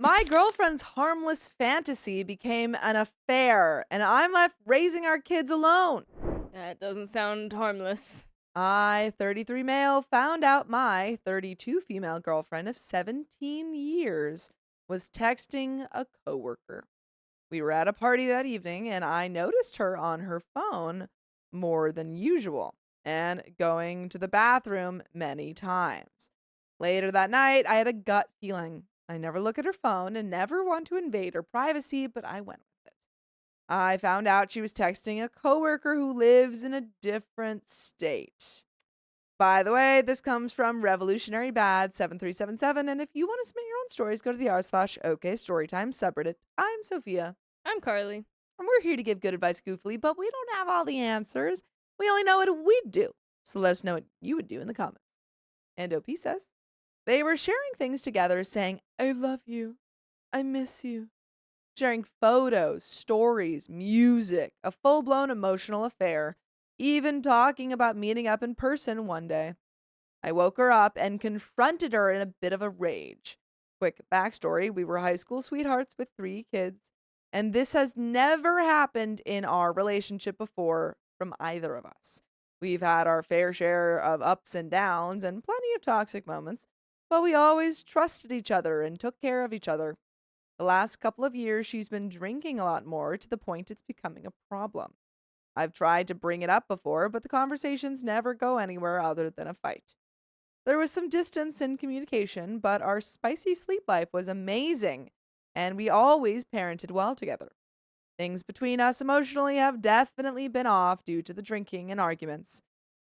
My girlfriend's harmless fantasy became an affair, and I'm left raising our kids alone. That doesn't sound harmless. I, 33 male, found out my 32 female girlfriend of 17 years was texting a coworker. We were at a party that evening, and I noticed her on her phone more than usual and going to the bathroom many times. Later that night, I had a gut feeling. I never look at her phone and never want to invade her privacy, but I went with it. I found out she was texting a coworker who lives in a different state. By the way, this comes from Revolutionary Bad 7377, and if you want to submit your own stories, go to the r/OK Storytime subreddit. I'm Sophia. I'm Carly. And we're here to give good advice goofily, but we don't have all the answers. We only know what we'd do. So let us know what you would do in the comments. And OP says, they were sharing things together saying, I love you. I miss you. Sharing photos, stories, music, a full-blown emotional affair, even talking about meeting up in person one day. I woke her up and confronted her in a bit of a rage. Quick backstory, we were high school sweethearts with 3 kids. And this has never happened in our relationship before from either of us. We've had our fair share of ups and downs and plenty of toxic moments, but we always trusted each other and took care of each other. The last couple of years, she's been drinking a lot more to the point it's becoming a problem. I've tried to bring it up before, but the conversations never go anywhere other than a fight. There was some distance in communication, but our spicy sleep life was amazing, and we always parented well together. Things between us emotionally have definitely been off due to the drinking and arguments.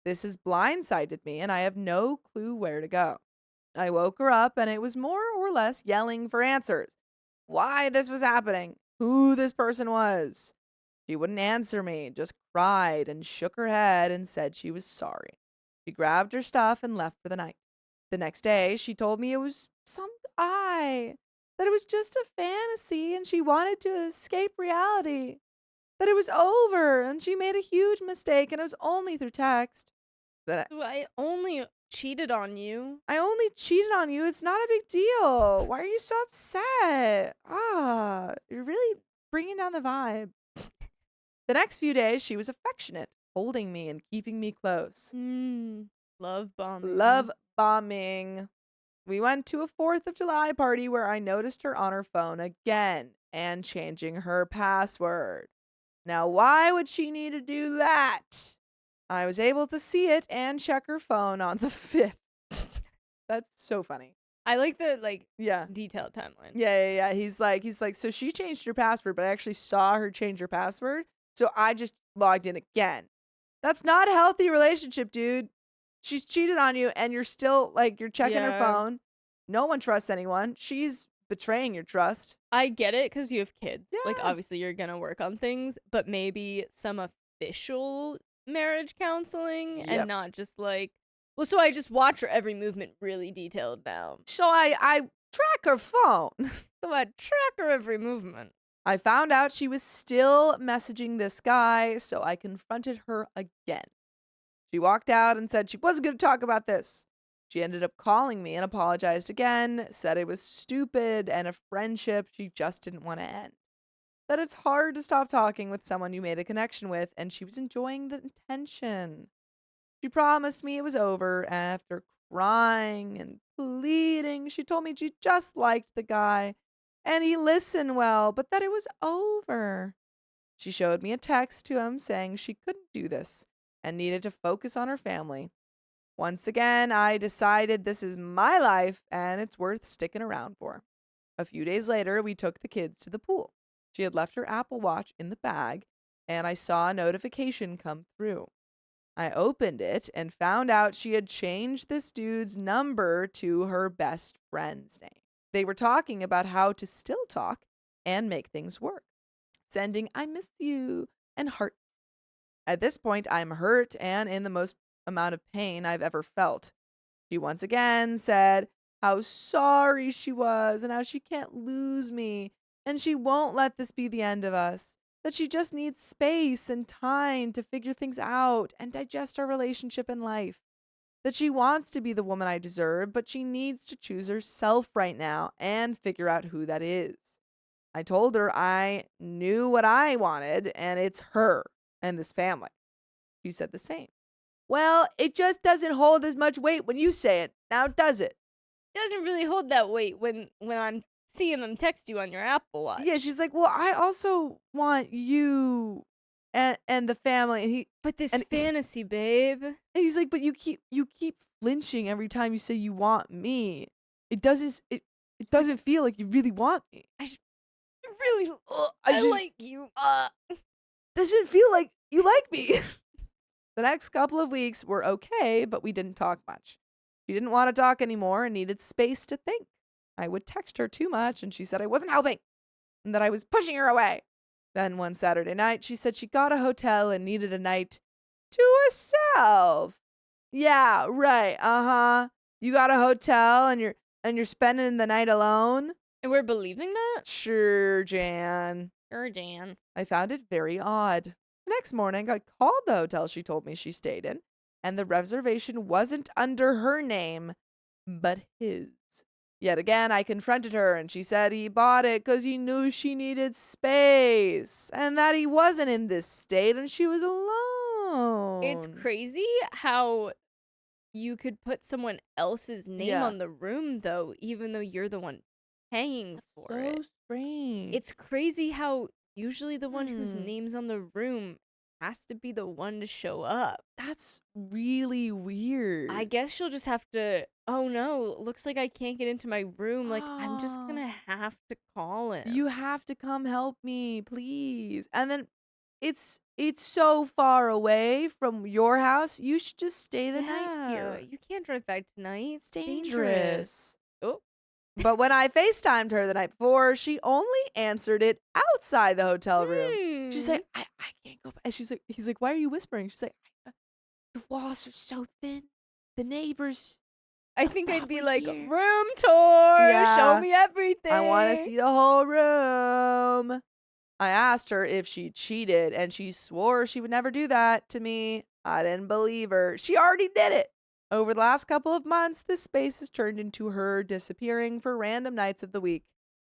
This has blindsided me, and I have no clue where to go. I woke her up, and it was more or less yelling for answers. Why this was happening, who this person was. She wouldn't answer me, just cried and shook her head and said she was sorry. She grabbed her stuff and left for the night. The next day, she told me it was some guy, that it was just a fantasy and she wanted to escape reality, that it was over and she made a huge mistake and it was only through text. That So I only cheated on you. I only cheated on you. It's not a big deal. Why are you so upset? You're really bringing down the vibe. The next few days, she was affectionate, holding me and keeping me close. Love bombing. Love bombing. We went to a 4th of July party where I noticed her on her phone again and changing her password. Now, why would she need to do that? I was able to see it and check her phone on the 5th. That's so funny. I like the Yeah. detailed timeline. Yeah. He's like, so she changed her password, but I actually saw her change her password. So I just logged in again. That's not a healthy relationship, dude. She's cheated on you and you're still you're checking her Yeah. phone. No one trusts anyone. She's betraying your trust. I get it because you have kids. Like, Yeah. obviously, you're gonna work on things, but maybe some official marriage counseling Yep. and not just so I just watch her every movement really detailed now. So I track her phone. So I track her every movement. I found out she was still messaging this guy, so I confronted her again. She walked out and said she wasn't going to talk about this. She ended up calling me and apologized again, said it was stupid and a friendship she just didn't want to end. That it's hard to stop talking with someone you made a connection with, and she was enjoying the attention. She promised me it was over, and after crying and pleading, she told me she just liked the guy, and he listened well, but that it was over. She showed me a text to him saying she couldn't do this and needed to focus on her family. Once again, I decided this is my life and it's worth sticking around for. A few days later, we took the kids to the pool. She had left her Apple Watch in the bag, and I saw a notification come through. I opened it and found out she had changed this dude's number to her best friend's name. They were talking about how to still talk and make things work, sending I miss you and heart. At this point, I'm hurt and in the most amount of pain I've ever felt. She once again said how sorry she was and how she can't lose me and she won't let this be the end of us, that she just needs space and time to figure things out and digest our relationship and life. that she wants to be the woman I deserve, but she needs to choose herself right now and figure out who that is. I told her I knew what I wanted, and it's her and this family. She said the same. Well, it just doesn't hold as much weight when you say it, now does it? Doesn't really hold that weight when I'm seeing them text you on your Apple Watch. Yeah, she's like, well, I also want you and the family. And But this and fantasy, babe. and he's like, but you keep flinching every time you say you want me. It doesn't feel like you really want me. Really, I like you. Doesn't feel like you like me. The next couple of weeks were okay, but we didn't talk much. She didn't want to talk anymore and needed space to think. I would text her too much, and she said I wasn't helping and that I was pushing her away. Then one Saturday night, she said she got a hotel and needed a night to herself. Yeah, right. Uh-huh. You got a hotel and you're spending the night alone? And we're believing that? Sure, Jan. Sure, Jan. I found it very odd. The next morning, I called the hotel she told me she stayed in, and the reservation wasn't under her name, but his. Yet again, I confronted her, and she said he bought it because he knew she needed space, and that he wasn't in this state, and she was alone. It's crazy how you could put someone else's name on the room, though, even though you're the one paying for it. So strange. It's crazy how usually the one whose name's on the room has to be the one to show up. That's really weird. I guess she'll just have to, oh no, looks like I can't get into my room. Like, I'm just gonna have to call him. You have to come help me, please. And then it's so far away from your house. You should just stay the night here. You can't drive back tonight. It's dangerous. Oh. But when I FaceTimed her the night before, she only answered it outside the hotel room. She's like, I can't go. And he's like, why are you whispering? She's like, the walls are so thin. The neighbors. I think I'd be like, here. room tour. Yeah. Show me everything. I want to see the whole room. I asked her if she cheated, and she swore she would never do that to me. I didn't believe her. She already did it. Over the last couple of months, this space has turned into her disappearing for random nights of the week,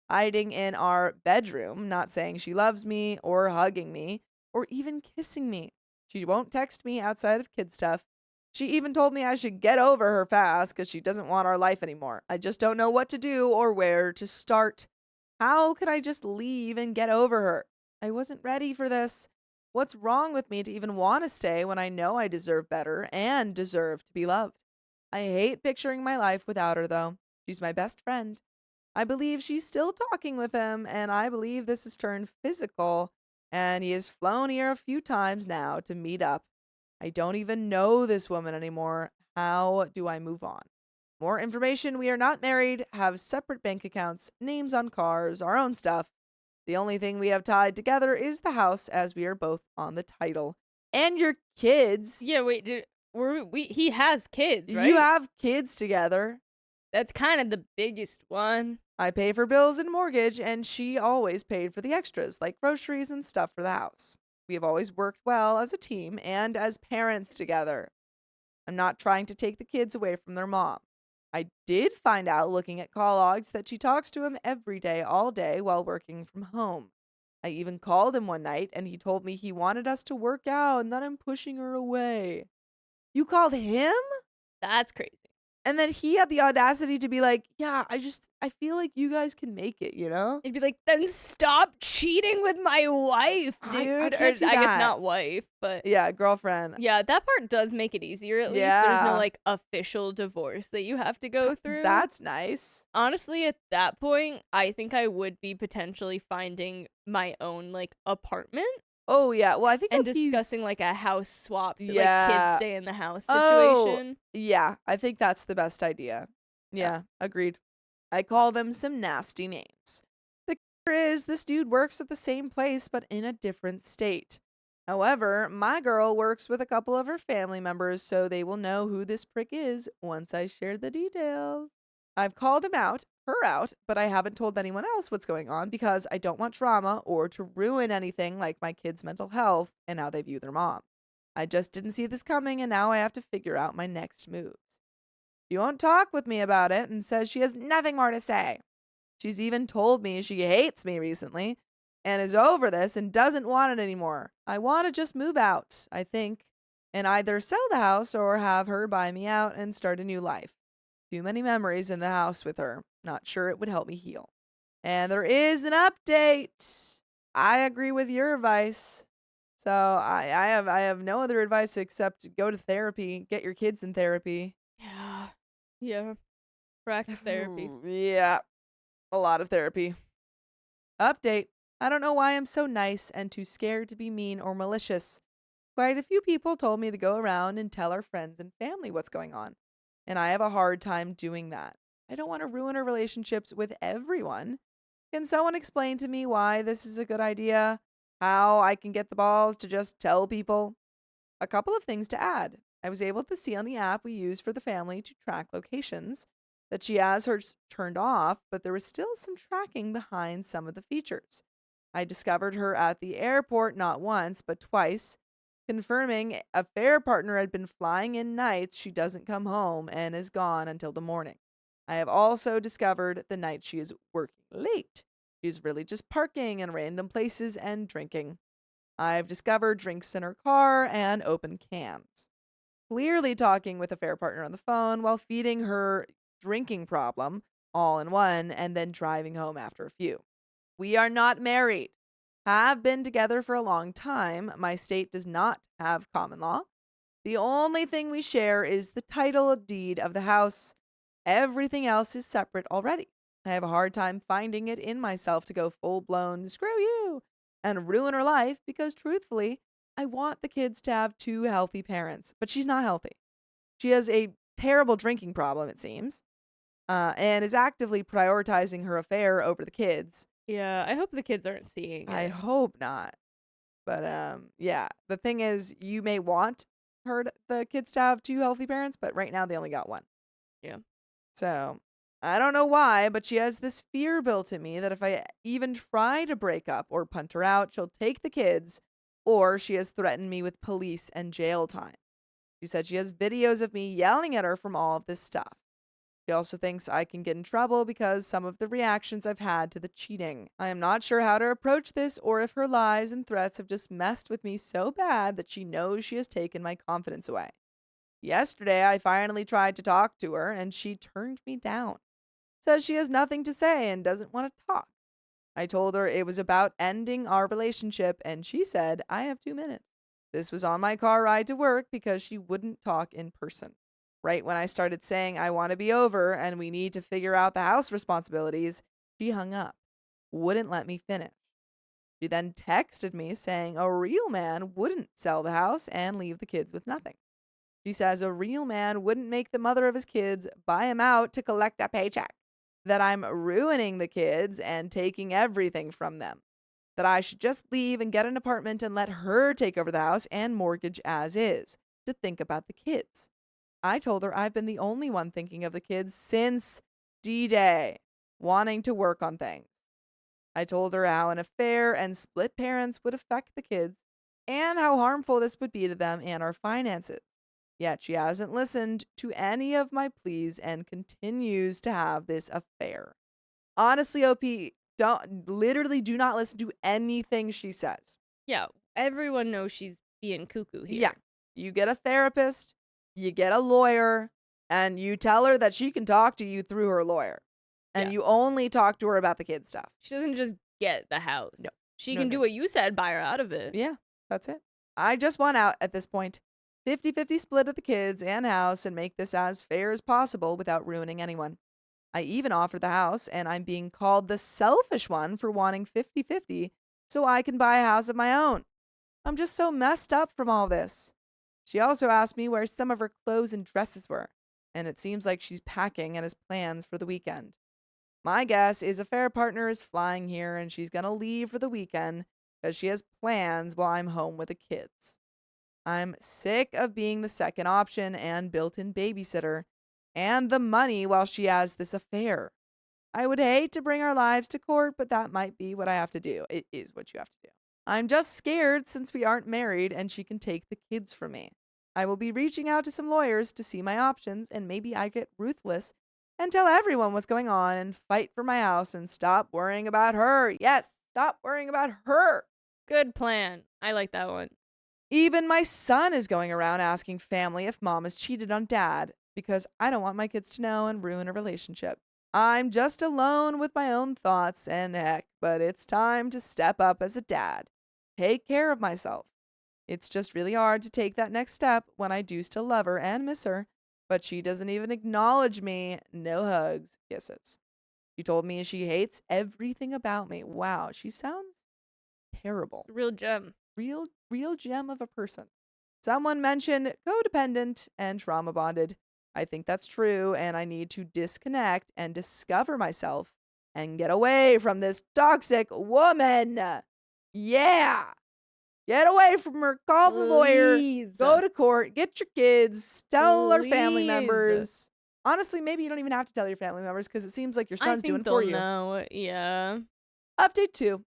hiding in our bedroom, not saying she loves me or hugging me or even kissing me. She won't text me outside of kid stuff. She even told me I should get over her fast because she doesn't want our life anymore. I just don't know what to do or where to start. How could I just leave and get over her? I wasn't ready for this. What's wrong with me to even want to stay when I know I deserve better and deserve to be loved? I hate picturing my life without her, though. She's my best friend. I believe she's still talking with him, and I believe this has turned physical, and he has flown here a few times now to meet up. I don't even know this woman anymore. How do I move on? More information: we are not married, have separate bank accounts, names on cars, our own stuff. The only thing we have tied together is the house, as we are both on the title. And your kids. Yeah, wait, he has kids, right? You have kids together. That's kind of the biggest one. I pay for bills and mortgage, and she always paid for the extras, like groceries and stuff for the house. We have always worked well as a team and as parents together. I'm not trying to take the kids away from their mom. I did find out looking at call logs that she talks to him every day, all day, while working from home. I even called him one night, and he told me he wanted us to work out and that I'm pushing her away. You called him? That's crazy. And then he had the audacity to be like, yeah, I feel like you guys can make it, you know? It'd be like, then stop cheating with my wife, dude. I can't do I guess that. not wife, but Yeah, girlfriend. yeah, that part does make it easier at least. There's no like official divorce that you have to go through. That's nice. Honestly, at that point, I think I would be potentially finding my own like apartment Oh, yeah. Well, I think and he's- discussing like a house swap, so, like Yeah. kids stay in the house Oh. situation. Yeah, I think that's the best idea. Yeah, agreed. I call them some nasty names. The kicker is this dude works at the same place but in a different state. However, my girl works with a couple of her family members, so they will know who this prick is once I share the details. I've called her out, but I haven't told anyone else what's going on because I don't want drama or to ruin anything like my kids' mental health and how they view their mom. I just didn't see this coming, and now I have to figure out my next move. She won't talk with me about it and says she has nothing more to say. She's even told me she hates me recently and is over this and doesn't want it anymore. I want to just move out, I think, and either sell the house or have her buy me out and start a new life. Too many memories in the house with her. Not sure it would help me heal. And there is an update. I agree with your advice. So I have no other advice except go to therapy, get your kids in therapy. Yeah. Yeah. Practice therapy. Yeah, a lot of therapy. Update. I don't know why I'm so nice and too scared to be mean or malicious. Quite a few people told me to go around and tell our friends and family what's going on, and I have a hard time doing that. I don't want to ruin our relationships with everyone. Can someone explain to me why this is a good idea? How I can get the balls to just tell people? A couple of things to add. I was able to see on the app we use for the family to track locations that she has hers turned off, but there was still some tracking behind some of the features. I discovered her at the airport not once, but twice, confirming a fare partner had been flying in nights she doesn't come home and is gone until the morning. I have also discovered the night she is working late. She's really just parking in random places and drinking. I've discovered drinks in her car and open cans. Clearly talking with a fare partner on the phone while feeding her drinking problem all in one and then driving home after a few. We are not married. Have been together for a long time. My state does not have common law. The only thing we share is the title deed of the house. Everything else is separate already. I have a hard time finding it in myself to go full blown, screw you, and ruin her life because, truthfully, I want the kids to have two healthy parents, but she's not healthy. She has a terrible drinking problem, it seems, and is actively prioritizing her affair over the kids. Yeah, I hope the kids aren't seeing it. I hope not. But yeah, the thing is, you may want the kids to have two healthy parents, but right now they only got one. Yeah. So I don't know why, but she has this fear built in me that if I even try to break up or punt her out, she'll take the kids, or she has threatened me with police and jail time. She said she has videos of me yelling at her from all of this stuff. She also thinks I can get in trouble because some of the reactions I've had to the cheating. I am not sure how to approach this or if her lies and threats have just messed with me so bad that she knows she has taken my confidence away. Yesterday, I finally tried to talk to her and she turned me down. Says she has nothing to say and doesn't want to talk. I told her it was about ending our relationship and she said, I have 2 minutes. This was on my car ride to work because she wouldn't talk in person. Right when I started saying I want to be over and we need to figure out the house responsibilities, she hung up, wouldn't let me finish. She then texted me saying a real man wouldn't sell the house and leave the kids with nothing. She says a real man wouldn't make the mother of his kids buy him out to collect a paycheck, that I'm ruining the kids and taking everything from them, that I should just leave and get an apartment and let her take over the house and mortgage as is, to think about the kids. I told her I've been the only one thinking of the kids since D-Day, wanting to work on things. I told her how an affair and split parents would affect the kids and how harmful this would be to them and our finances. Yet she hasn't listened to any of my pleas and continues to have this affair. Honestly, OP, do not listen to anything she says. Yeah, everyone knows she's being cuckoo here. Yeah, you get a therapist, you get a lawyer, and you tell her that she can talk to you through her lawyer. And you only talk to her about the kid stuff. She doesn't just get the house. No. She can do what you said, buy her out of it. Yeah, that's it. I just want out at this point. 50-50 split of the kids and house and make this as fair as possible without ruining anyone. I even offered the house, and I'm being called the selfish one for wanting 50-50 so I can buy a house of my own. I'm just so messed up from all this. She also asked me where some of her clothes and dresses were, and it seems like she's packing and has plans for the weekend. My guess is a fair partner is flying here and she's going to leave for the weekend because she has plans while I'm home with the kids. I'm sick of being the second option and built-in babysitter and the money while she has this affair. I would hate to bring our lives to court, but that might be what I have to do. It is what you have to do. I'm just scared since we aren't married and she can take the kids from me. I will be reaching out to some lawyers to see my options, and maybe I get ruthless and tell everyone what's going on and fight for my house and stop worrying about her. Yes, stop worrying about her. Good plan. I like that one. Even my son is going around asking family if mom has cheated on dad because I don't want my kids to know and ruin a relationship. I'm just alone with my own thoughts and heck, but it's time to step up as a dad. Take care of myself. It's just really hard to take that next step when I do still love her and miss her, but she doesn't even acknowledge me. No hugs, kisses. She told me she hates everything about me. Wow, she sounds terrible. Real gem. Real gem of a person. Someone mentioned codependent and trauma bonded. I think that's true, and I need to disconnect and discover myself and get away from this toxic woman. Yeah. Get away from her. Call the lawyer. Please. Go to court. Get your kids. Tell our family Please. members. Honestly, maybe you don't even have to tell your family members because it seems like your son's doing they'll for you. know. Yeah. Update 2.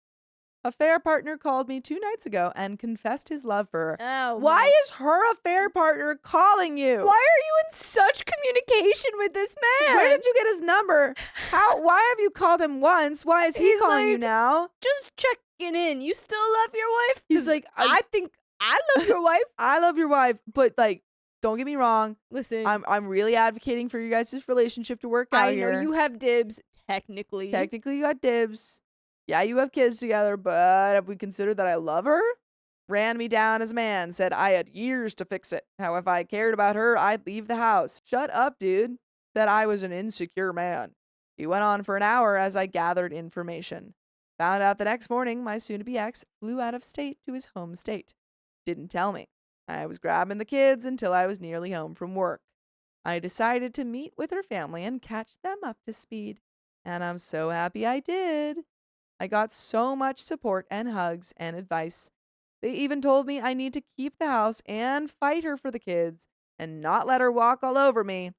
Affair partner called me 2 nights ago and confessed his love for her. Oh. Why is her affair partner calling you? Why are you in such communication with this man? Where did you get his number? Why have you called him once? Why is he He's calling you like, now? Just checking in. You still love your wife? He's like, I think I love your wife. I love your wife, but like, don't get me wrong. Listen, I'm really advocating for you guys' relationship to work out here. I know you have dibs, technically. Technically, you got dibs. Yeah, you have kids together, but have we considered that I love her? Ran me down as a man, said I had years to fix it. How if I cared about her, I'd leave the house. Shut up, dude. Said I was an insecure man. He went on for an hour as I gathered information. Found out the next morning my soon-to-be ex flew out of state to his home state. Didn't tell me. I was grabbing the kids until I was nearly home from work. I decided to meet with her family and catch them up to speed. And I'm so happy I did. I got so much support and hugs and advice. They even told me I need to keep the house and fight her for the kids and not let her walk all over me.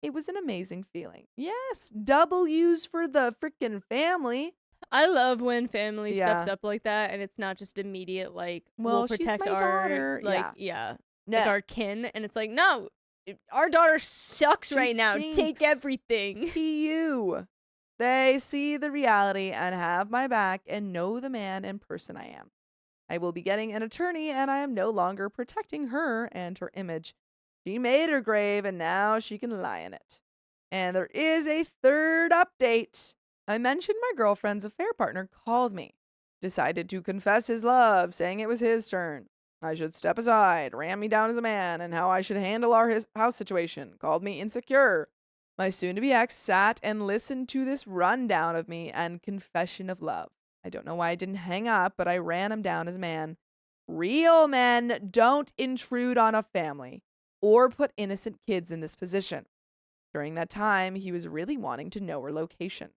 It was an amazing feeling. Yes, W's for the freaking family. I love when family steps Yeah. up like that and it's not just immediate, like, Well, we'll she's protect my our, daughter. like, No. like our kin. And it's like, no, our daughter sucks She right now. stinks. Take everything. you. They see the reality and have my back and know the man and person I am. I will be getting an attorney and I am no longer protecting her and her image. She made her grave and now she can lie in it. And there is a third update. I mentioned my girlfriend's affair partner called me. Decided to confess his love, saying it was his turn. I should step aside, ran me down as a man, and how I should handle our house situation. Called me insecure. My soon-to-be ex sat and listened to this rundown of me and confession of love. I don't know why I didn't hang up, but I ran him down as a man. Real men don't intrude on a family or put innocent kids in this position. During that time, he was really wanting to know her location.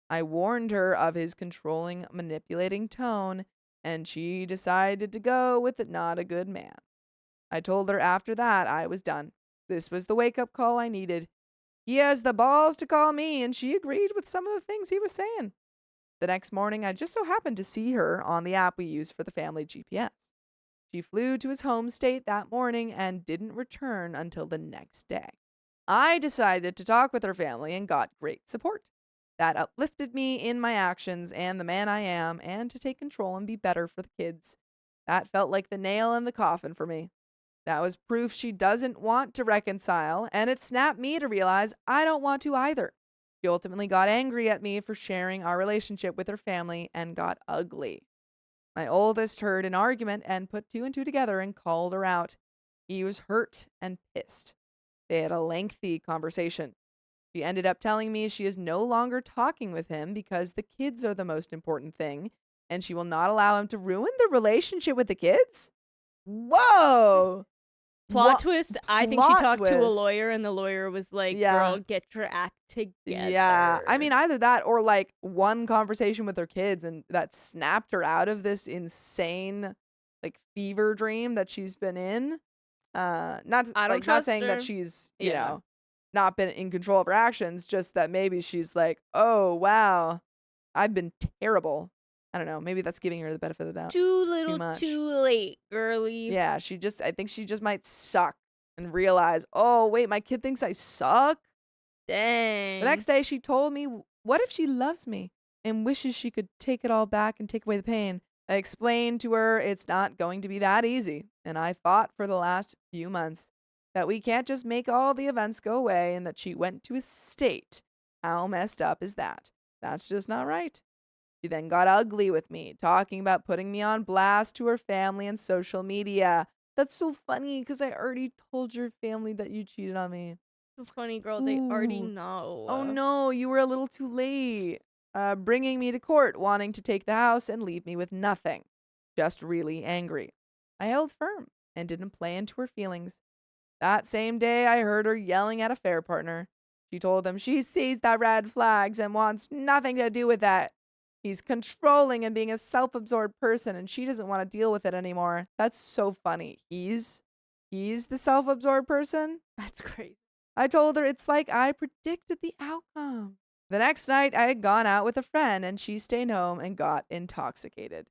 I warned her of his controlling, manipulating tone, and she decided to go with it not a good man. I told her after that I was done. This was the wake-up call I needed. He has the balls to call me, and she agreed with some of the things he was saying. The next morning, I just so happened to see her on the app we use for the family GPS. She flew to his home state that morning and didn't return until the next day. I decided to talk with her family and got great support. That uplifted me in my actions and the man I am, and to take control and be better for the kids. That felt like the nail in the coffin for me. That was proof she doesn't want to reconcile, and it snapped me to realize I don't want to either. She ultimately got angry at me for sharing our relationship with her family and got ugly. My oldest heard an argument and put 2 and 2 together and called her out. He was hurt and pissed. They had a lengthy conversation. She ended up telling me she is no longer talking with him because the kids are the most important thing, and she will not allow him to ruin the relationship with the kids? Whoa! Plot twist, I think she Plot talked to a twist. lawyer and the lawyer was like, Yeah. girl, get your act together. Yeah, I mean, either that or like one conversation with her kids and that snapped her out of this insane like fever dream that she's been in. Not I don't not trust saying her. that she's, you Yeah. know, not been in control of her actions, just that maybe she's like, "Oh, wow. I've been terrible." I don't know, maybe that's giving her the benefit of the doubt. Too little, much. too late, girly. Yeah, I think she just might suck. and realize, oh, wait, my kid thinks I suck. Dang. The next day, she told me, what if she loves me and wishes she could take it all back and take away the pain? I explained to her it's not going to be that easy, and I fought for the last few months that we can't just make all the events go away and that she went to a state. How messed up is that? That's just not right. She then got ugly with me, talking about putting me on blast to her family and social media. That's so funny because I already told your family that you cheated on me. So funny, girl. They already Ooh. know. Oh no, you were a little too late. Bringing me to court, wanting to take the house and leave me with nothing. Just really angry. I held firm and didn't play into her feelings. That same day, I heard her yelling at a fair partner. She told them she sees the red flags and wants nothing to do with that. He's controlling and being a self-absorbed person, and she doesn't want to deal with it anymore. That's so funny. He's the self-absorbed person? That's crazy. I told her it's like I predicted the outcome. The next night, I had gone out with a friend, and she stayed home and got intoxicated.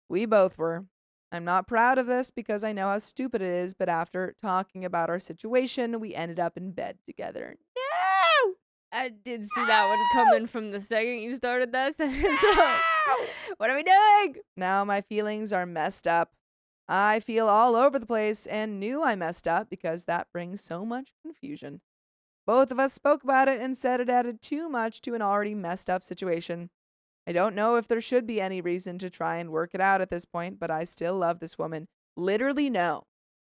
We both were. I'm not proud of this because I know how stupid it is, but after talking about our situation, we ended up in bed together. No! I did see that one coming from the second you started that sentence. So, what are we doing? Now my feelings are messed up. I feel all over the place and knew I messed up because that brings so much confusion. Both of us spoke about it and said it added too much to an already messed up situation. I don't know if there should be any reason to try and work it out at this point, but I still love this woman. Literally, no.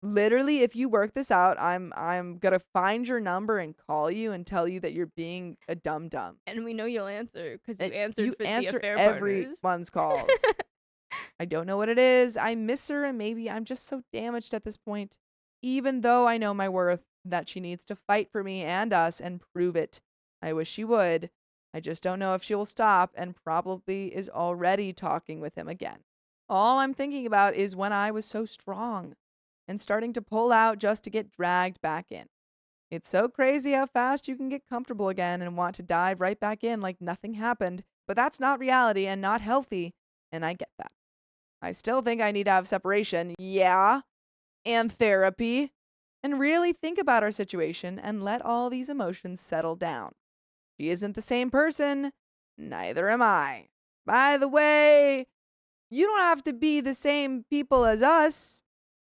Literally, if you work this out, I'm gonna find your number and call you and tell you that you're being a dum-dum. And we know you'll answer because you You for answer the affair partners. everyone's calls. I don't know what it is. I miss her, and maybe I'm just so damaged at this point. Even though I know my worth, that she needs to fight for me and us and prove it. I wish she would. I just don't know if she will stop and probably is already talking with him again. All I'm thinking about is when I was so strong and starting to pull out just to get dragged back in. It's so crazy how fast you can get comfortable again and want to dive right back in like nothing happened, but that's not reality and not healthy, and I get that. I still think I need to have separation, yeah, and therapy, and really think about our situation and let all these emotions settle down. She isn't the same person, neither am I. By the way, you don't have to be the same people as us.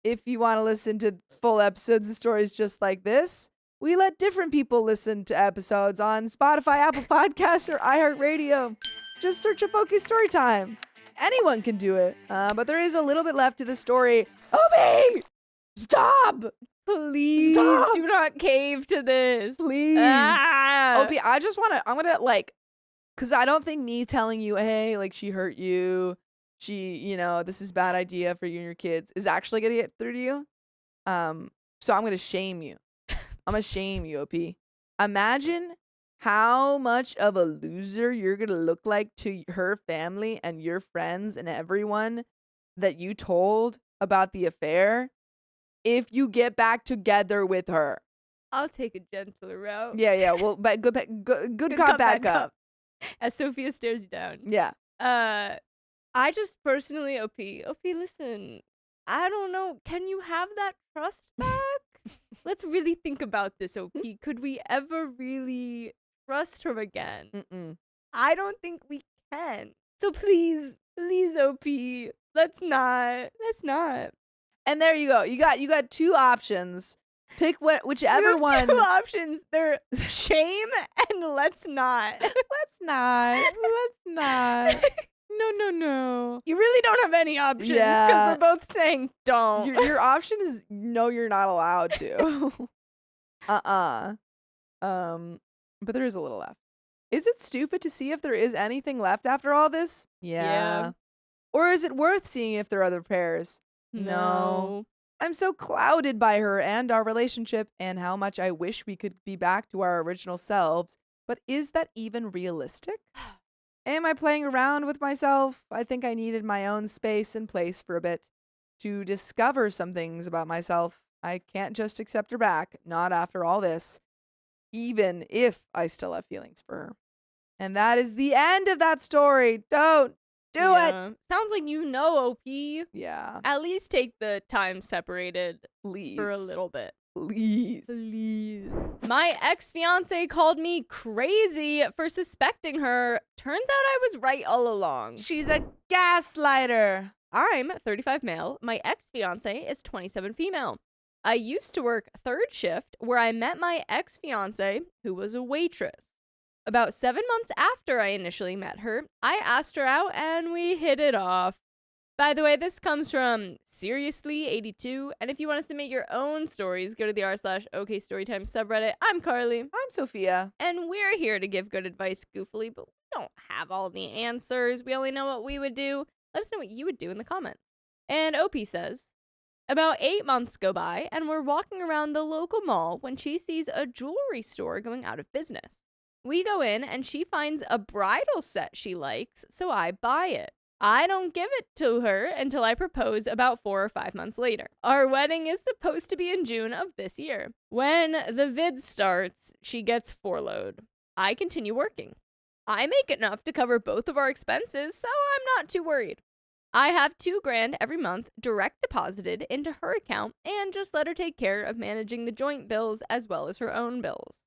If you want to listen to full episodes of stories just like this, we let different people listen to episodes on Spotify, Apple Podcasts, or iHeartRadio. Just search up OK Storytime. Anyone can do it. But there is a little bit left to the story. Obi! Stop! Please Stop! do not cave to this. Please. Ah! Opie, I'm gonna because I don't think me telling you, hey, like she hurt you, this is bad idea for you and your kids is actually gonna get through to you. So I'm gonna shame you. I'm gonna shame you, Opie. Imagine how much of a loser you're gonna look like to her family and your friends and everyone that you told about the affair if you get back together with her. I'll take a gentler route. Yeah. Well, but good cop, bad cop. As Sophia stares you down. Yeah. I just personally, OP, listen, I don't know. Can you have that trust back? Let's really think about this, OP. Could we ever really trust her again? Mm-mm. I don't think we can. So please, OP, let's not. And there you go. You got two options. Pick whichever You have one. two options. They're shame and let's not. Let's not. No. You really don't have any options because Yeah. we're both saying don't. Your option is no, you're not allowed to. But there is a little left. Is it stupid to see if there is anything left after all this? Yeah. Or is it worth seeing if there are other pairs? No. I'm so clouded by her and our relationship and how much I wish we could be back to our original selves. But is that even realistic? Am I playing around with myself? I think I needed my own space and place for a bit to discover some things about myself. I can't just accept her back, not after all this, even if I still have feelings for her. And that is the end of that story. Don't do it. Sounds like you know, OP. Yeah. At least take the time separated Please. for a little bit. Please. Please. My ex-fiance called me crazy for suspecting her. Turns out I was right all along. She's a gaslighter. I'm 35 male. My ex-fiance is 27 female. I used to work third shift where I met my ex-fiance, who was a waitress. About 7 months after I initially met her, I asked her out and we hit it off. By the way, this comes from Seriously82, and if you want to submit your own stories, go to the r/OK Storytime subreddit. I'm Carly. I'm Sophia. And we're here to give good advice goofily, but we don't have all the answers. We only know what we would do. Let us know what you would do in the comments. And OP says, about 8 months go by, and we're walking around the local mall when she sees a jewelry store going out of business. We go in, and she finds a bridal set she likes, so I buy it. I don't give it to her until I propose about 4 or 5 months later. Our wedding is supposed to be in June of this year. When the vid starts, she gets furloughed. I continue working. I make enough to cover both of our expenses, so I'm not too worried. I have $2,000 every month direct deposited into her account and just let her take care of managing the joint bills as well as her own bills.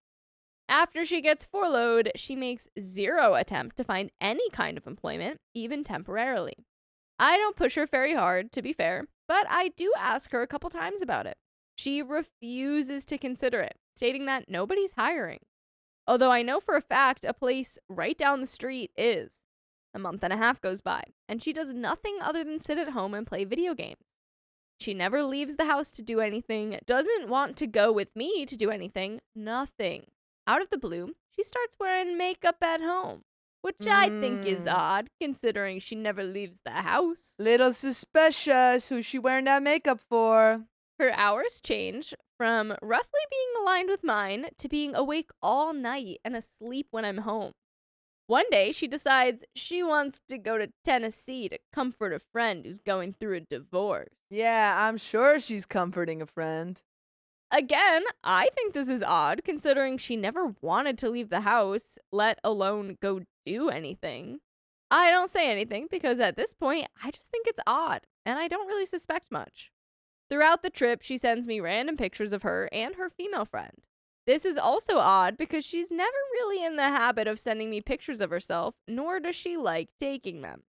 After she gets furloughed, she makes zero attempt to find any kind of employment, even temporarily. I don't push her very hard, to be fair, but I do ask her a couple times about it. She refuses to consider it, stating that nobody's hiring. Although I know for a fact a place right down the street is. A month and a half goes by, and she does nothing other than sit at home and play video games. She never leaves the house to do anything, doesn't want to go with me to do anything, nothing. Out of the blue, she starts wearing makeup at home, which I think is odd, considering she never leaves the house. Little suspicious. Who's she wearing that makeup for? Her hours change from roughly being aligned with mine to being awake all night and asleep when I'm home. One day, she decides she wants to go to Tennessee to comfort a friend who's going through a divorce. Yeah, I'm sure she's comforting a friend. Again, I think this is odd, considering she never wanted to leave the house, let alone go do anything. I don't say anything because at this point, I just think it's odd, and I don't really suspect much. Throughout the trip, she sends me random pictures of her and her female friend. This is also odd because she's never really in the habit of sending me pictures of herself, nor does she like taking them.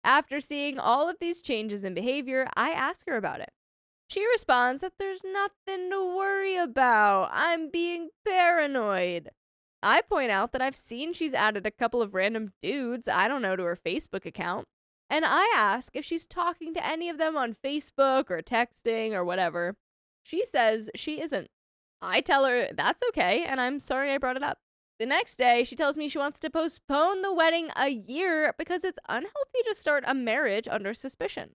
After seeing all of these changes in behavior, I ask her about it. She responds that there's nothing to worry about. I'm being paranoid. I point out that I've seen she's added a couple of random dudes I don't know to her Facebook account, and I ask if she's talking to any of them on Facebook or texting or whatever. She says she isn't. I tell her that's okay, and I'm sorry I brought it up. The next day, she tells me she wants to postpone the wedding a year because it's unhealthy to start a marriage under suspicion.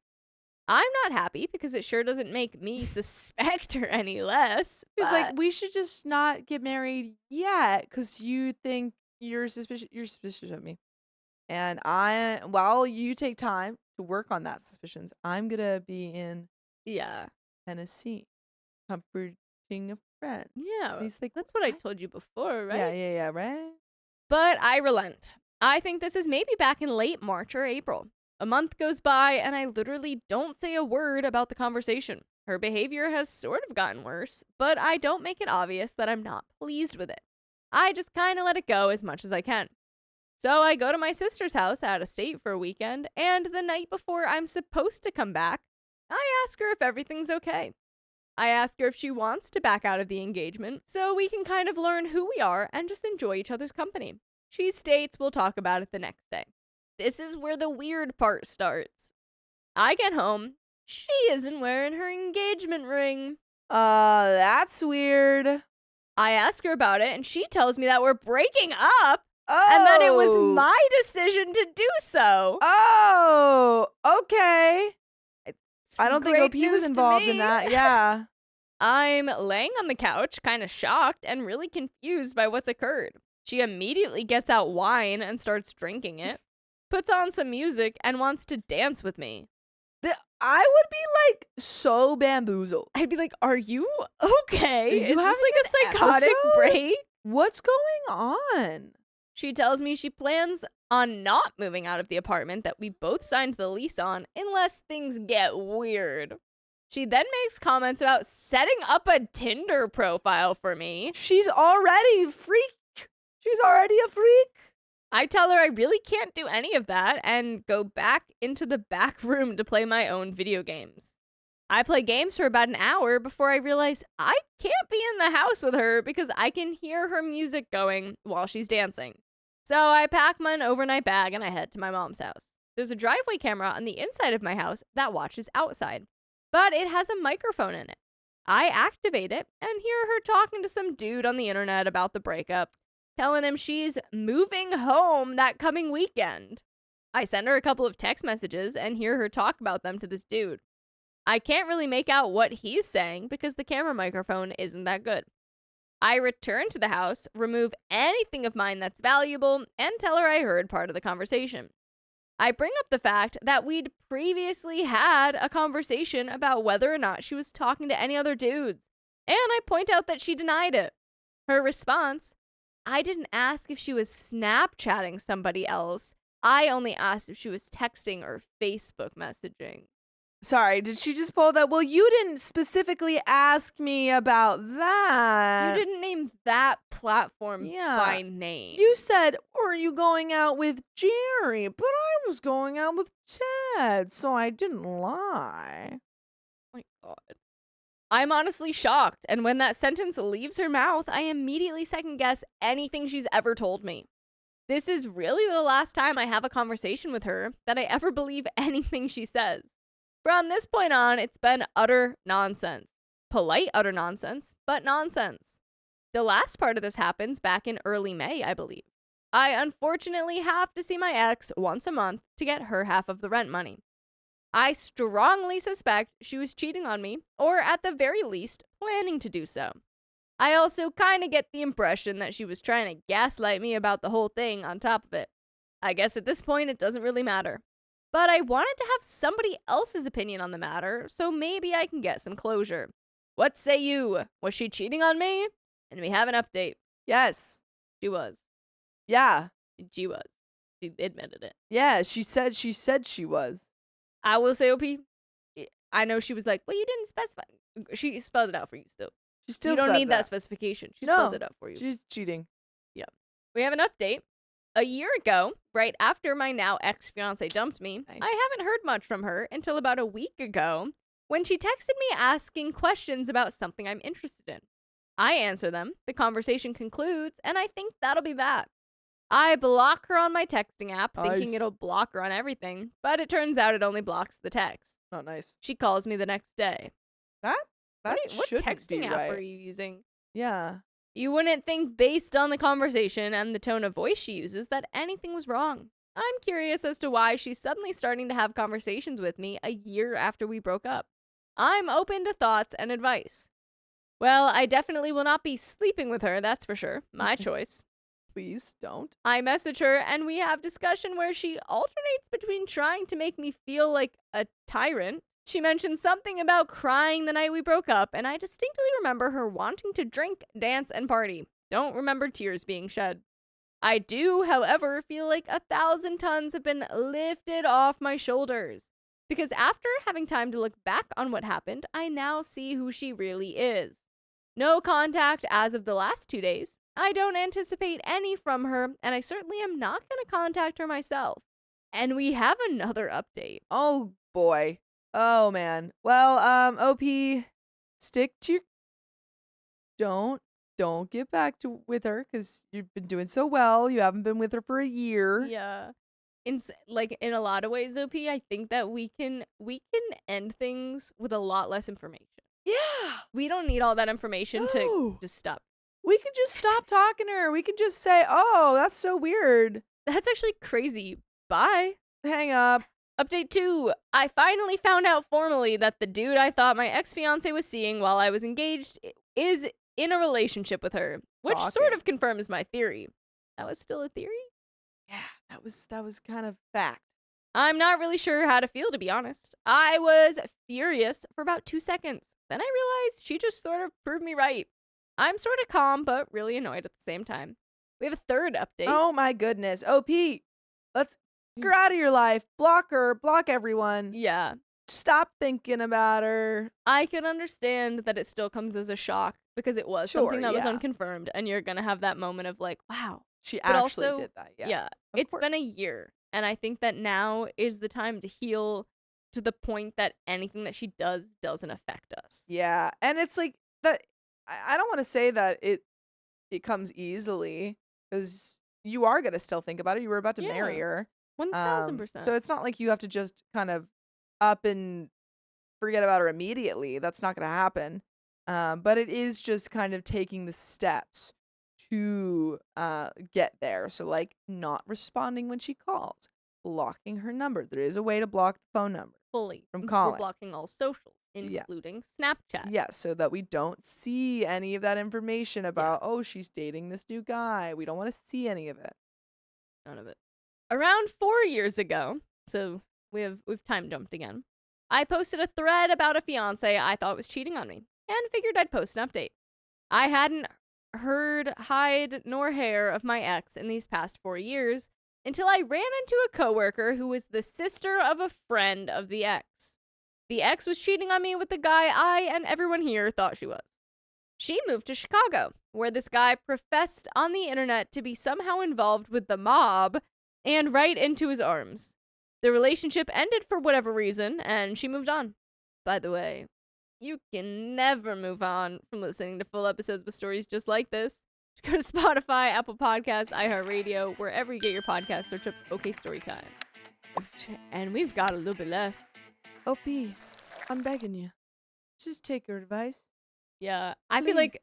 I'm not happy because it sure doesn't make me suspect her any less. She's like, we should just not get married yet because you think you're suspicious of me. And while you take time to work on that suspicions, I'm going to be in Tennessee comforting a friend. Yeah, he's like, that's what I told you before, right? Yeah, right? But I relent. I think this is maybe back in late March or April. A month goes by, and I literally don't say a word about the conversation. Her behavior has sort of gotten worse, but I don't make it obvious that I'm not pleased with it. I just kind of let it go as much as I can. So I go to my sister's house out of state for a weekend, and the night before I'm supposed to come back, I ask her if everything's okay. I ask her if she wants to back out of the engagement so we can kind of learn who we are and just enjoy each other's company. She states we'll talk about it the next day. This is where the weird part starts. I get home. She isn't wearing her engagement ring. That's weird. I ask her about it, and she tells me that we're breaking up and that it was my decision to do so. Oh, okay. I don't think Great OP was news to involved in me. that. Yeah. I'm laying on the couch, kind of shocked and really confused by what's occurred. She immediately gets out wine and starts drinking it, puts on some music, and wants to dance with me. I would be like so bamboozled. I'd be like, are you okay? Are you Is this having like a psychotic episode? break? What's going on? She tells me she plans on not moving out of the apartment that we both signed the lease on unless things get weird. She then makes comments about setting up a Tinder profile for me. She's already a freak. She's already a freak. I tell her I really can't do any of that and go back into the back room to play my own video games. I play games for about an hour before I realize I can't be in the house with her because I can hear her music going while she's dancing. So I pack my overnight bag and I head to my mom's house. There's a driveway camera on the inside of my house that watches outside, but it has a microphone in it. I activate it and hear her talking to some dude on the internet about the breakup, telling him she's moving home that coming weekend. I send her a couple of text messages and hear her talk about them to this dude. I can't really make out what he's saying because the camera microphone isn't that good. I return to the house, remove anything of mine that's valuable, and tell her I heard part of the conversation. I bring up the fact that we'd previously had a conversation about whether or not she was talking to any other dudes, and I point out that she denied it. Her response, I didn't ask if she was Snapchatting somebody else. I only asked if she was texting or Facebook messaging. Sorry, did she just pull that? Well, you didn't specifically ask me about that. You didn't name that platform Yeah. by name. You said, are you going out with Jerry? But I was going out with Ted, so I didn't lie. Oh my God. I'm honestly shocked, and when that sentence leaves her mouth, I immediately second guess anything she's ever told me. This is really the last time I have a conversation with her that I ever believe anything she says. From this point on, it's been utter nonsense. Polite utter nonsense, but nonsense. The last part of this happens back in early May, I believe. I unfortunately have to see my ex once a month to get her half of the rent money. I strongly suspect she was cheating on me, or at the very least, planning to do so. I also kind of get the impression that she was trying to gaslight me about the whole thing on top of it. I guess at this point it doesn't really matter. But I wanted to have somebody else's opinion on the matter, so maybe I can get some closure. What say you? Was she cheating on me? And we have an update. Yes. She was. Yeah. She was. She admitted it. Yeah, she said she was. I will say, OP, I know she was like, well, you didn't specify. She spelled it out for you still. She still You don't spelled need it that out. specification. She No, spelled it out for you. She's cheating. We have an update. A year ago, right after my now ex-fiance dumped me, Nice. I haven't heard much from her until about a week ago when she texted me asking questions about something I'm interested in. I answer them, the conversation concludes, and I think that'll be that. I block her on my texting app, thinking Nice. it'll block her on everything, but it turns out it only blocks the text. Not nice. She calls me the next day. That What shouldn't texting be app right. are you using? Yeah. You wouldn't think, based on the conversation and the tone of voice she uses, that anything was wrong. I'm curious as to why she's suddenly starting to have conversations with me a year after we broke up. I'm open to thoughts and advice. Well, I definitely will not be sleeping with her, that's for sure. My choice. Please don't. I message her and we have discussion where she alternates between trying to make me feel like a tyrant. She mentioned something about crying the night we broke up, and I distinctly remember her wanting to drink, dance, and party. Don't remember tears being shed. I do, however, feel like 1,000 tons have been lifted off my shoulders. Because after having time to look back on what happened, I now see who she really is. No contact as of the last 2 days. I don't anticipate any from her, and I certainly am not going to contact her myself. And we have another update. Oh boy. Oh man. Well, OP, stick to your. Don't get back to with her because you've been doing so well. You haven't been with her for a year. Yeah. In a lot of ways, OP, I think that we can end things with a lot less information. Yeah. We don't need all that information to No. just stop. We can just stop talking to her. We can just say, "Oh, that's so weird." That's actually crazy. Bye. Hang up. Update 2. I finally found out formally that the dude I thought my ex-fiance was seeing while I was engaged is in a relationship with her, which sort Shocking. of confirms my theory. That was still a theory? Yeah, that was kind of fact. I'm not really sure how to feel, to be honest. I was furious for about 2 seconds. Then I realized she just sort of proved me right. I'm sort of calm, but really annoyed at the same time. We have a third update. Oh my goodness. OP, let's get her out of your life. Block her. Block everyone. Yeah. stop thinking about her. I can understand that it still comes as a shock because it was Sure, something that was yeah. unconfirmed, and you're gonna have that moment of like, wow. She But actually also, did that. Yeah. Of it's been a course. year, and I think that now is the time to heal to the point that anything that she does doesn't affect us. Yeah. And it's like that. I don't want to say that it comes easily because you are going to still think about it. You were about to marry Yeah. her. 1000%. So it's not like you have to just kind of up and forget about her immediately. That's not going to happen. But it is just kind of taking the steps to get there. So like not responding when she calls, blocking her number. There is a way to block the phone number Fully. from We're calling. blocking all socials, Yeah. including Snapchat. Yeah, so that we don't see any of that information about, oh, she's dating this new guy. We don't want to see any of it. None of it. Around 4 years ago, so we've time jumped again, I posted a thread about a fiance I thought was cheating on me and figured I'd post an update. I hadn't heard hide nor hair of my ex in these past 4 years until I ran into a coworker who was the sister of a friend of the ex. The ex was cheating on me with the guy I and everyone here thought she was. She moved to Chicago, where this guy professed on the internet to be somehow involved with the mob and right into his arms. The relationship ended for whatever reason, and she moved on. By the way, you can never move on from listening to full episodes with stories just like this. Just go to Spotify, Apple Podcasts, iHeartRadio, wherever you get your podcasts, search up OK Storytime. And we've got a little bit left. OP, I'm begging you. Just take her advice. Yeah, I feel like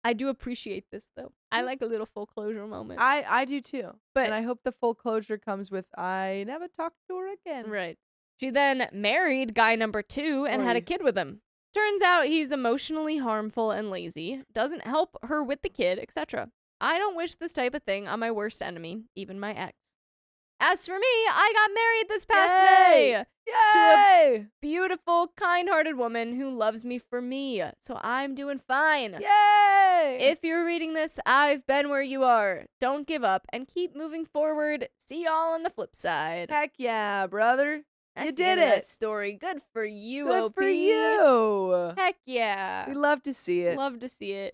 I do appreciate this, though. I like a little full closure moment. I do too. But and I hope the full closure comes with, I never talked to her again. Right. She then married guy number 2 and had a kid with him. Turns out he's emotionally harmful and lazy, doesn't help her with the kid, etc. I don't wish this type of thing on my worst enemy, even my ex. As for me, I got married this past May to a beautiful, kind-hearted woman who loves me for me, so I'm doing fine. Yay! If you're reading this, I've been where you are. Don't give up and keep moving forward. See y'all on the flip side. Heck yeah, brother. That's You the did end of that it. story. Good for you, Good OP. for you. Heck yeah. We love to see it. Love to see it.